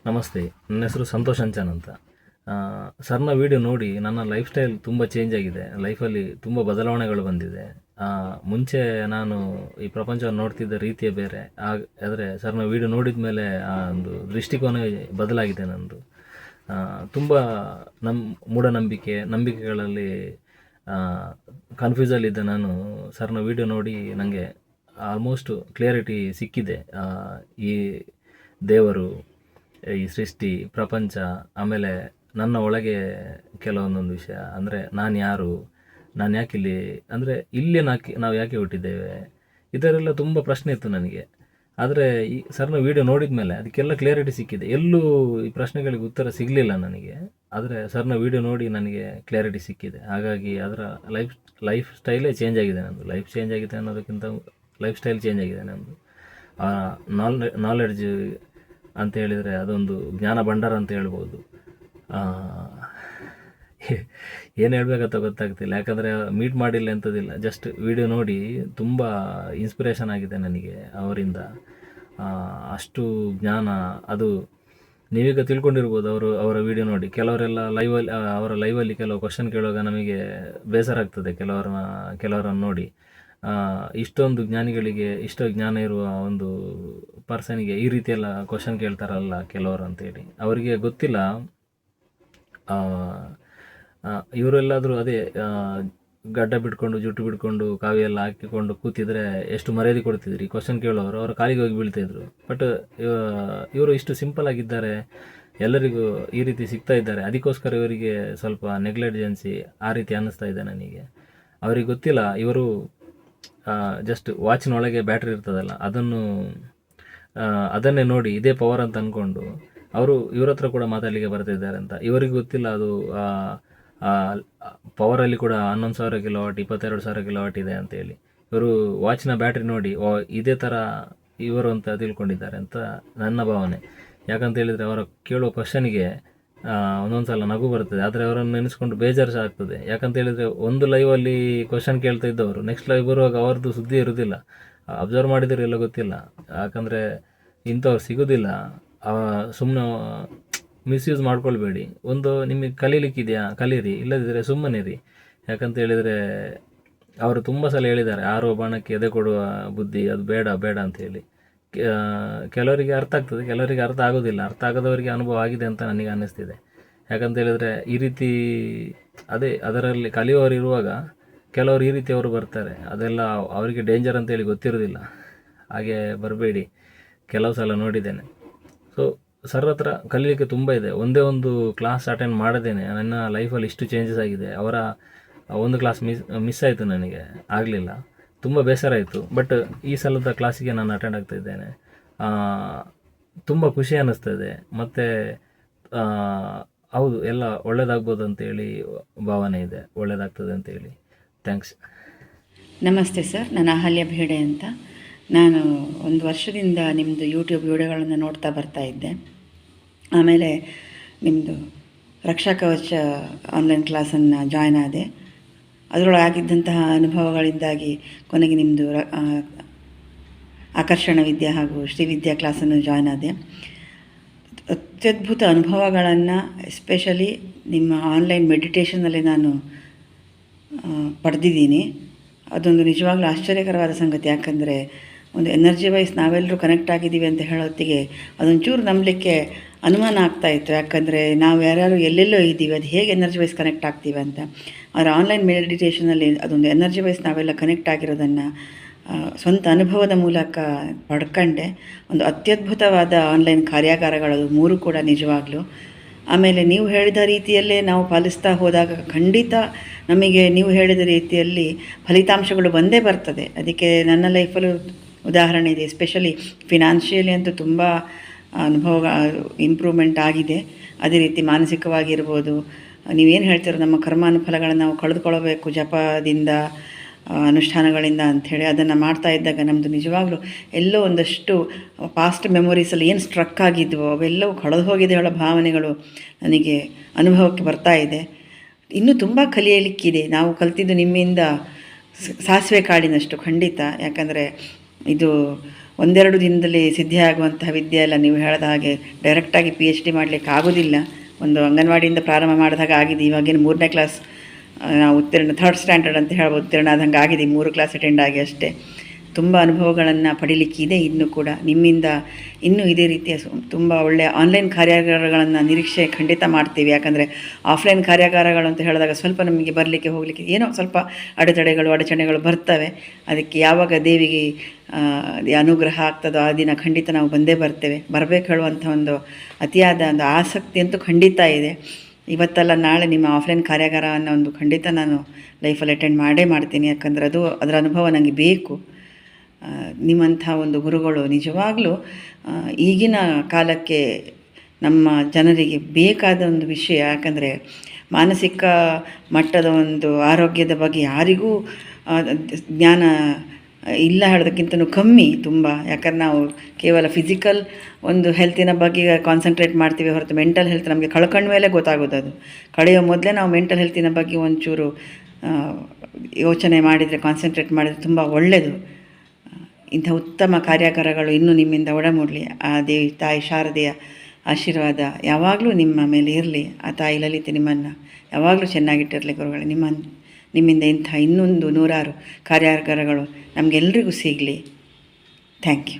ನಮಸ್ತೆ. ನನ್ನ ಹೆಸರು ಸಂತೋಷ್ ಅಂಚನ್ ಅಂತ. ಸರ್ನ ವಿಡಿಯೋ ನೋಡಿ ನನ್ನ ಲೈಫ್ ಸ್ಟೈಲ್ ತುಂಬ ಚೇಂಜ್ ಆಗಿದೆ. ಲೈಫಲ್ಲಿ ತುಂಬ ಬದಲಾವಣೆಗಳು ಬಂದಿದೆ. ಮುಂಚೆ ನಾನು ಈ ಪ್ರಪಂಚವನ್ನು ನೋಡ್ತಿದ್ದ ರೀತಿಯೇ ಬೇರೆ. ಆದರೆ ಸರ್ನ ವಿಡಿಯೋ ನೋಡಿದ ಮೇಲೆ ಆ ಒಂದು ದೃಷ್ಟಿಕೋನ ಬದಲಾಗಿದೆ ನನ್ನದು. ತುಂಬ ನಂಬಿಕೆಗಳಲ್ಲಿ ಕನ್ಫ್ಯೂಸಲ್ಲಿದ್ದ ನಾನು ಸರ್ನ ವಿಡಿಯೋ ನೋಡಿ ನನಗೆ ಆಲ್ಮೋಸ್ಟ್ ಕ್ಲಿಯರಿಟಿ ಸಿಕ್ಕಿದೆ. ಈ ದೇವರು, ಈ ಸೃಷ್ಟಿ, ಪ್ರಪಂಚ, ಆಮೇಲೆ ನನ್ನ ಒಳಗೆ ಕೆಲವೊಂದೊಂದು ವಿಷಯ, ಅಂದರೆ ನಾನು ಯಾರು, ನಾನು ಯಾಕೆ ಇಲ್ಲಿ, ಅಂದರೆ ಇಲ್ಲಿ ನಾವು ಯಾಕೆ ಹುಟ್ಟಿದ್ದೇವೆ, ಇದರೆಲ್ಲ ತುಂಬ ಪ್ರಶ್ನೆ ಇತ್ತು ನನಗೆ. ಆದರೆ ಈ ಸರ್ನ ವಿಡಿಯೋ ನೋಡಿದ ಮೇಲೆ ಅದಕ್ಕೆಲ್ಲ ಕ್ಲಿಯರಿಟಿ ಸಿಕ್ಕಿದೆ. ಎಲ್ಲೂ ಈ ಪ್ರಶ್ನೆಗಳಿಗೆ ಉತ್ತರ ಸಿಗಲಿಲ್ಲ ನನಗೆ. ಆದರೆ ಸರ್ನ ವಿಡಿಯೋ ನೋಡಿ ನನಗೆ ಕ್ಲಿಯರಿಟಿ ಸಿಕ್ಕಿದೆ. ಹಾಗಾಗಿ ಅದರ ಲೈಫ್ ಸ್ಟೈಲೇ ಚೇಂಜ್ ಆಗಿದೆ ನನ್ನದು. ಲೈಫ್ ಚೇಂಜ್ ಆಗಿದೆ ಅನ್ನೋದಕ್ಕಿಂತ ಲೈಫ್ ಸ್ಟೈಲ್ ಚೇಂಜ್ ಆಗಿದೆ ನನ್ನದು. ನಾಲೆಡ್ಜ್ ಅಂತ ಹೇಳಿದರೆ ಅದೊಂದು ಜ್ಞಾನ ಭಂಡಾರ ಅಂತ ಹೇಳ್ಬೋದು. ಏನು ಹೇಳಬೇಕಂತ ಗೊತ್ತಾಗ್ತಿಲ್ಲ, ಯಾಕಂದರೆ ಮೀಟ್ ಮಾಡಿಲ್ಲ ಎಂಥದ್ದಿಲ್ಲ. ಜಸ್ಟ್ ವಿಡಿಯೋ ನೋಡಿ ತುಂಬ ಇನ್ಸ್ಪಿರೇಷನ್ ಆಗಿದೆ ನನಗೆ ಅವರಿಂದ. ಅಷ್ಟು ಜ್ಞಾನ, ಅದು ನೀವೀಗ ತಿಳ್ಕೊಂಡಿರ್ಬೋದು. ಅವರ ವಿಡಿಯೋ ನೋಡಿ ಕೆಲವರೆಲ್ಲ ಅವರ ಲೈವಲ್ಲಿ ಕೆಲವು ಕ್ವಶನ್ ಕೇಳುವಾಗ ನಮಗೆ ಬೇಸರ ಆಗ್ತದೆ ಕೆಲವರನ್ನು ನೋಡಿ. ಇಷ್ಟೊಂದು ಜ್ಞಾನಿಗಳಿಗೆ ಇಷ್ಟೋ ಜ್ಞಾನ ಇರುವ ಒಂದು ಪರ್ಸನಿಗೆ ಈ ರೀತಿಯೆಲ್ಲ ಕ್ವಶನ್ ಕೇಳ್ತಾರಲ್ಲ ಕೆಲವರು ಅಂತೇಳಿ ಅವರಿಗೆ ಗೊತ್ತಿಲ್ಲ. ಇವರೆಲ್ಲಾದರೂ ಅದೇ ಗಡ್ಡ ಬಿಟ್ಕೊಂಡು, ಜುಟ್ಟು ಬಿಟ್ಕೊಂಡು, ಕಾವಿ ಎಲ್ಲ ಹಾಕಿಕೊಂಡು ಕೂತಿದ್ರೆ ಎಷ್ಟು ಮರ್ಯಾದೆ ಕೊಡ್ತಿದ್ರು. ಈ ಕ್ವಶನ್ ಕೇಳೋರು ಅವರ ಕಾಲಿಗೆ ಹೋಗಿ ಬೀಳ್ತಾಯಿದ್ರು. ಬಟ್ ಇವರು ಇಷ್ಟು ಸಿಂಪಲ್ ಆಗಿದ್ದಾರೆ, ಎಲ್ಲರಿಗೂ ಈ ರೀತಿ ಸಿಗ್ತಾ ಇದ್ದಾರೆ. ಅದಕ್ಕೋಸ್ಕರ ಇವರಿಗೆ ಸ್ವಲ್ಪ ನೆಗ್ಲೆಜೆನ್ಸಿ ಆ ರೀತಿ ಅನ್ನಿಸ್ತಾ ಇದೆ ನನಗೆ. ಅವರಿಗೆ ಗೊತ್ತಿಲ್ಲ, ಇವರು ಜಸ್ಟ್ ವಾಚಿನೊಳಗೆ ಬ್ಯಾಟ್ರಿ ಇರ್ತದಲ್ಲ, ಅದನ್ನೇ ನೋಡಿ ಇದೇ ಪವರ್ ಅಂತ ಅಂದ್ಕೊಂಡು ಇವ್ರ ಹತ್ರ ಕೂಡ ಮಾತಾಡಲಿಕ್ಕೆ ಬರ್ತಿದ್ದಾರೆ ಅಂತ. ಇವರಿಗೆ ಗೊತ್ತಿಲ್ಲ ಅದು ಪವರಲ್ಲಿ ಕೂಡ 11,000 ಕಿಲೋವಾಟ್, 22,000 ಕಿಲೋವಾಟ್ ಇದೆ ಅಂತೇಳಿ. ಇವರು ವಾಚಿನ ಬ್ಯಾಟ್ರಿ ನೋಡಿ ಇದೇ ಥರ ಇವರು ಅಂತ ತಿಳ್ಕೊಂಡಿದ್ದಾರೆ ಅಂತ ನನ್ನ ಭಾವನೆ. ಯಾಕಂತ ಹೇಳಿದರೆ ಅವರ ಕೇಳೋ ಕ್ವಶನಿಗೆ ಒಂದೊಂದು ಸಲ ನಗು ಬರ್ತದೆ, ಆದರೆ ಅವರನ್ನು ನೆನೆಸ್ಕೊಂಡು ಬೇಜಾರು ಸಹ ಆಗ್ತದೆ. ಯಾಕಂತ ಹೇಳಿದರೆ ಒಂದು ಲೈವಲ್ಲಿ ಕ್ವಶನ್ ಕೇಳ್ತಾ ಇದ್ದವರು ನೆಕ್ಸ್ಟ್ ಲೈವ್ ಬರುವಾಗ ಅವ್ರದ್ದು ಸುದ್ದಿ ಇರೋದಿಲ್ಲ. ಅಬ್ಸರ್ವ್ ಮಾಡಿದರೆ ಎಲ್ಲ ಗೊತ್ತಿಲ್ಲ. ಯಾಕಂದರೆ ಇಂಥವ್ರು ಸಿಗೋದಿಲ್ಲ. ಸುಮ್ಮನೆ ಮಿಸ್ಯೂಸ್ ಮಾಡ್ಕೊಳ್ಬೇಡಿ. ನಿಮಗೆ ಕಲೀಲಿಕ್ಕಿದೆಯಾ ಕಲೀರಿ, ಇಲ್ಲದಿದ್ದರೆ ಸುಮ್ಮನಿರಿ. ಯಾಕಂತ ಹೇಳಿದರೆ ಅವರು ತುಂಬ ಸಲ ಹೇಳಿದ್ದಾರೆ, ಆರೋ ಬಾಣಕ್ಕೆ ಎದೆ ಕೊಡುವ ಬುದ್ಧಿ ಅದು ಬೇಡ ಬೇಡ ಅಂತೇಳಿ. ಕೆಲವರಿಗೆ ಅರ್ಥ ಆಗ್ತದೆ, ಕೆಲವರಿಗೆ ಅರ್ಥ ಆಗೋದಿಲ್ಲ. ಅರ್ಥ ಆಗದವರಿಗೆ ಅನುಭವ ಆಗಿದೆ ಅಂತ ನನಗೆ ಅನ್ನಿಸ್ತಿದೆ. ಯಾಕಂತ ಹೇಳಿದರೆ ಈ ರೀತಿ ಅದರಲ್ಲಿ ಕಲಿಯುವವರು ಇರುವಾಗ ಕೆಲವರು ಈ ರೀತಿ ಅವರು ಬರ್ತಾರೆ. ಅದೆಲ್ಲ ಅವರಿಗೆ ಡೇಂಜರ್ ಅಂತೇಳಿ ಗೊತ್ತಿರೋದಿಲ್ಲ. ಹಾಗೆ ಬರಬೇಡಿ. ಕೆಲವು ಸಲ ನೋಡಿದ್ದೇನೆ. ಸೊ ಸರ್ ಹತ್ರ ಕಲೀಲಿಕ್ಕೆ ತುಂಬ ಇದೆ. ಒಂದೇ ಒಂದು ಕ್ಲಾಸ್ ಅಟೆಂಡ್ ಮಾಡದೇನೆ ನನ್ನ ಲೈಫಲ್ಲಿ ಇಷ್ಟು ಚೇಂಜಸ್ ಆಗಿದೆ. ಅವರ ಒಂದು ಕ್ಲಾಸ್ ಮಿಸ್ ಆಯಿತು, ನನಗೆ ಆಗಲಿಲ್ಲ, ತುಂಬ ಬೇಸರ ಆಯಿತು. ಬಟ್ ಈ ಸಲದ ಕ್ಲಾಸಿಗೆ ನಾನು ಅಟೆಂಡ್ ಆಗ್ತಾ ಇದ್ದೇನೆ. ತುಂಬ ಖುಷಿ ಅನ್ನಿಸ್ತದೆ. ಮತ್ತು ಹೌದು, ಎಲ್ಲ ಒಳ್ಳೆಯದಾಗ್ಬೋದು ಅಂತೇಳಿ ಭಾವನೆ ಇದೆ, ಒಳ್ಳೆಯದಾಗ್ತದೆ ಅಂತೇಳಿ. ಥ್ಯಾಂಕ್ಸ್. ನಮಸ್ತೆ ಸರ್, ನಾನು ಅಹಲ್ಯ ಭೇಡೆ ಅಂತ. ನಾನು 1 ವರ್ಷದಿಂದ ನಿಮ್ಮದು ಯೂಟ್ಯೂಬ್ ವಿಡಿಯೋಗಳನ್ನು ನೋಡ್ತಾ ಬರ್ತಾ ಇದ್ದೆ. ಆಮೇಲೆ ನಿಮ್ಮದು ರಕ್ಷಾ ಕವಚ ಆನ್ಲೈನ್ ಕ್ಲಾಸನ್ನು ಜಾಯ್ನ್ ಆದೆ. ಅದರೊಳಗಾಗಿದ್ದಂತಹ ಅನುಭವಗಳಿಂದಾಗಿ ಕೊನೆಗೆ ನಿಮ್ಮದು ಆಕರ್ಷಣ ವಿದ್ಯೆ ಹಾಗೂ ಶ್ರೀವಿದ್ಯಾ ಕ್ಲಾಸನ್ನು ಜಾಯ್ನ್ ಆದೆ. ಅತ್ಯದ್ಭುತ ಅನುಭವಗಳನ್ನು ಎಸ್ಪೆಷಲಿ ನಿಮ್ಮ ಆನ್ಲೈನ್ ಮೆಡಿಟೇಷನಲ್ಲಿ ನಾನು ಪಡೆದಿದ್ದೀನಿ. ಅದೊಂದು ನಿಜವಾಗ್ಲೂ ಆಶ್ಚರ್ಯಕರವಾದ ಸಂಗತಿ. ಯಾಕಂದರೆ ಒಂದು ಎನರ್ಜಿ ವೈಸ್ ನಾವೆಲ್ಲರೂ ಕನೆಕ್ಟ್ ಆಗಿದ್ದೀವಿ ಅಂತ ಹೇಳೋತ್ತಿಗೆ ಅದೊಂಚೂರು ನಂಬಲಿಕ್ಕೆ ಅನುಮಾನ ಆಗ್ತಾಯಿತ್ತು. ಯಾಕಂದರೆ ನಾವು ಯಾರ್ಯಾರು ಎಲ್ಲೆಲ್ಲೋ ಇದ್ದೀವಿ, ಅದು ಹೇಗೆ ಎನರ್ಜಿ ವೈಸ್ ಕನೆಕ್ಟ್ ಆಗ್ತೀವಿ ಅಂತ. ಆದರೆ ಆನ್ಲೈನ್ ಮೆಡಿಟೇಷನಲ್ಲಿ ಅದೊಂದು ಎನರ್ಜಿ ವೈಸ್ ನಾವೆಲ್ಲ ಕನೆಕ್ಟ್ ಆಗಿರೋದನ್ನು ಸ್ವಂತ ಅನುಭವದ ಮೂಲಕ ಪಡ್ಕೊಂಡೆ. ಒಂದು ಅತ್ಯದ್ಭುತವಾದ ಆನ್ಲೈನ್ ಕಾರ್ಯಾಗಾರಗಳು 3 ಕೂಡ ನಿಜವಾಗ್ಲೂ. ಆಮೇಲೆ ನೀವು ಹೇಳಿದ ರೀತಿಯಲ್ಲೇ ನಾವು ಪಾಲಿಸ್ತಾ ಹೋದಾಗ ಖಂಡಿತ ನಮಗೆ ನೀವು ಹೇಳಿದ ರೀತಿಯಲ್ಲಿ ಫಲಿತಾಂಶಗಳು ಬಂದೇ ಬರ್ತದೆ. ಅದಕ್ಕೆ ನನ್ನ ಲೈಫಲ್ಲೂ ಉದಾಹರಣೆ ಇದೆ. ಎಸ್ಪೆಷಲಿ ಫಿನಾನ್ಷಿಯಲಿ ಅಂತೂ ತುಂಬ ಅನುಭವ ಇಂಪ್ರೂವ್ಮೆಂಟ್ ಆಗಿದೆ. ಅದೇ ರೀತಿ ಮಾನಸಿಕವಾಗಿರ್ಬೋದು. ನೀವೇನು ಹೇಳ್ತೀರೋ ನಮ್ಮ ಕರ್ಮಾನುಫಲಗಳನ್ನು ನಾವು ಕಳೆದುಕೊಳ್ಳಬೇಕು ಜಪದಿಂದ, ಅನುಷ್ಠಾನಗಳಿಂದ ಅಂಥೇಳಿ ಅದನ್ನು ಮಾಡ್ತಾ ಇದ್ದಾಗ ನಮ್ಮದು ನಿಜವಾಗ್ಲೂ ಎಲ್ಲೋ ಒಂದಷ್ಟು ಪಾಸ್ಟ್ ಮೆಮೊರೀಸಲ್ಲಿ ಏನು ಸ್ಟ್ರಕ್ ಆಗಿದ್ವೋ ಅವೆಲ್ಲವೂ ಕಳೆದು ಹೋಗಿದೆ ಹೇಳೋ ಭಾವನೆಗಳು ನನಗೆ ಅನುಭವಕ್ಕೆ ಬರ್ತಾ ಇದೆ. ಇನ್ನೂ ತುಂಬ ಕಲಿಯಲಿಕ್ಕಿದೆ. ನಾವು ಕಲ್ತಿದ್ದು ನಿಮ್ಮಿಂದ ಸಾಸಿವೆ ಕಾಳಿನಷ್ಟು ಖಂಡಿತ. ಯಾಕಂದರೆ ಇದು ಒಂದೆರಡು ದಿನದಲ್ಲಿ ಸಿದ್ಧಿಯಾಗುವಂತಹ ವಿದ್ಯೆ ಎಲ್ಲ ನೀವು ಹೇಳಿದ ಹಾಗೆ ಡೈರೆಕ್ಟಾಗಿ PhD ಮಾಡಲಿಕ್ಕೆ ಆಗೋದಿಲ್ಲ. ಒಂದು ಅಂಗನವಾಡಿಯಿಂದ ಪ್ರಾರಂಭ ಮಾಡಿದಾಗ ಆಗಿದೆ. ಇವಾಗಿನ 3ನೇ ಕ್ಲಾಸ್ ನಾವು ಉತ್ತೀರ್ಣ, 3rd ಸ್ಟ್ಯಾಂಡರ್ಡ್ ಅಂತ ಹೇಳ್ಬೋದು, ಉತ್ತೀರ್ಣ ಆದಂಗೆ ಆಗಿದೆ. 3 ಕ್ಲಾಸ್ ಅಟೆಂಡ್ ಆಗಿ ಅಷ್ಟೇ. ತುಂಬ ಅನುಭವಗಳನ್ನು ಪಡೀಲಿಕ್ಕಿದೆ ಇನ್ನೂ ಕೂಡ. ನಿಮ್ಮಿಂದ ಇನ್ನೂ ಇದೇ ರೀತಿಯ ತುಂಬ ಒಳ್ಳೆಯ ಆನ್ಲೈನ್ ಕಾರ್ಯಾಗಾರಗಳನ್ನು ನಿರೀಕ್ಷೆ ಖಂಡಿತ ಮಾಡ್ತೀವಿ. ಯಾಕಂದರೆ ಆಫ್ಲೈನ್ ಕಾರ್ಯಾಗಾರಗಳು ಅಂತ ಹೇಳಿದಾಗ ಸ್ವಲ್ಪ ನಮಗೆ ಬರಲಿಕ್ಕೆ ಹೋಗಲಿಕ್ಕೆ ಏನೋ ಸ್ವಲ್ಪ ಅಡೆತಡೆಗಳು ಬರ್ತವೆ. ಅದಕ್ಕೆ ಯಾವಾಗ ದೇವಿಗೆ ಅನುಗ್ರಹ ಆಗ್ತದೋ ಆ ದಿನ ಖಂಡಿತ ನಾವು ಬಂದೇ ಬರ್ತೇವೆ. ಬರಬೇಕು ಹೇಳುವಂಥ ಒಂದು ಅತಿಯಾದ ಒಂದು ಆಸಕ್ತಿ ಅಂತೂ ಖಂಡಿತ ಇದೆ. ಇವತ್ತಲ್ಲ ನಾಳೆ ನಿಮ್ಮ ಆಫ್ಲೈನ್ ಕಾರ್ಯಾಗಾರವನ್ನು ಒಂದು ಖಂಡಿತ ನಾನು ಲೈಫಲ್ಲಿ ಅಟೆಂಡ್ ಮಾಡೇ ಮಾಡ್ತೀನಿ. ಯಾಕಂದರೆ ಅದರ ಅನುಭವ ನನಗೆ ಬೇಕು. ನಿಮ್ಮಂಥ ಒಂದು ಗುರುಗಳು ನಿಜವಾಗಲೂ ಈಗಿನ ಕಾಲಕ್ಕೆ ನಮ್ಮ ಜನರಿಗೆ ಬೇಕಾದ ಒಂದು ವಿಷಯ. ಯಾಕಂದರೆ ಮಾನಸಿಕ ಮಟ್ಟದ ಒಂದು ಆರೋಗ್ಯದ ಬಗ್ಗೆ ಯಾರಿಗೂ ಜ್ಞಾನ ಇಲ್ಲ ಹೇಳೋದಕ್ಕಿಂತಲೂ ಕಮ್ಮಿ ತುಂಬ. ಯಾಕಂದ್ರೆ ನಾವು ಕೇವಲ ಫಿಸಿಕಲ್ ಒಂದು ಹೆಲ್ತಿನ ಬಗ್ಗೆ ಕಾನ್ಸಂಟ್ರೇಟ್ ಮಾಡ್ತೀವಿ ಹೊರತು ಮೆಂಟಲ್ ಹೆಲ್ತ್ ನಮಗೆ ಕಳ್ಕೊಂಡ ಮೇಲೆ ಗೊತ್ತಾಗೋದು. ಅದು ಕಳೆಯೋ ಮೊದಲೇ ನಾವು ಮೆಂಟಲ್ ಹೆಲ್ತಿನ ಬಗ್ಗೆ ಒಂಚೂರು ಯೋಚನೆ ಮಾಡಿದರೆ, ಕಾನ್ಸಂಟ್ರೇಟ್ ಮಾಡಿದರೆ ತುಂಬ ಒಳ್ಳೆಯದು. ಇಂಥ ಉತ್ತಮ ಕಾರ್ಯಾಗಾರಗಳು ಇನ್ನೂ ನಿಮ್ಮಿಂದ ಒಡಮೂಡಲಿ. ಆ ದೇವಿ ತಾಯಿ ಶಾರದೆಯ ಆಶೀರ್ವಾದ ಯಾವಾಗಲೂ ನಿಮ್ಮ ಮೇಲೆ ಇರಲಿ. ಆ ತಾಯಿ ಲಲಿತೆ ನಿಮ್ಮನ್ನು ಯಾವಾಗಲೂ ಚೆನ್ನಾಗಿಟ್ಟಿರಲಿ ಗುರುಗಳೇ. ನಿಮ್ಮಿಂದ ಇಂಥ ಇನ್ನೊಂದು 100 ಕಾರ್ಯಾಗಾರಗಳು ನಮಗೆಲ್ಲರಿಗೂ ಸಿಗಲಿ. Thank you.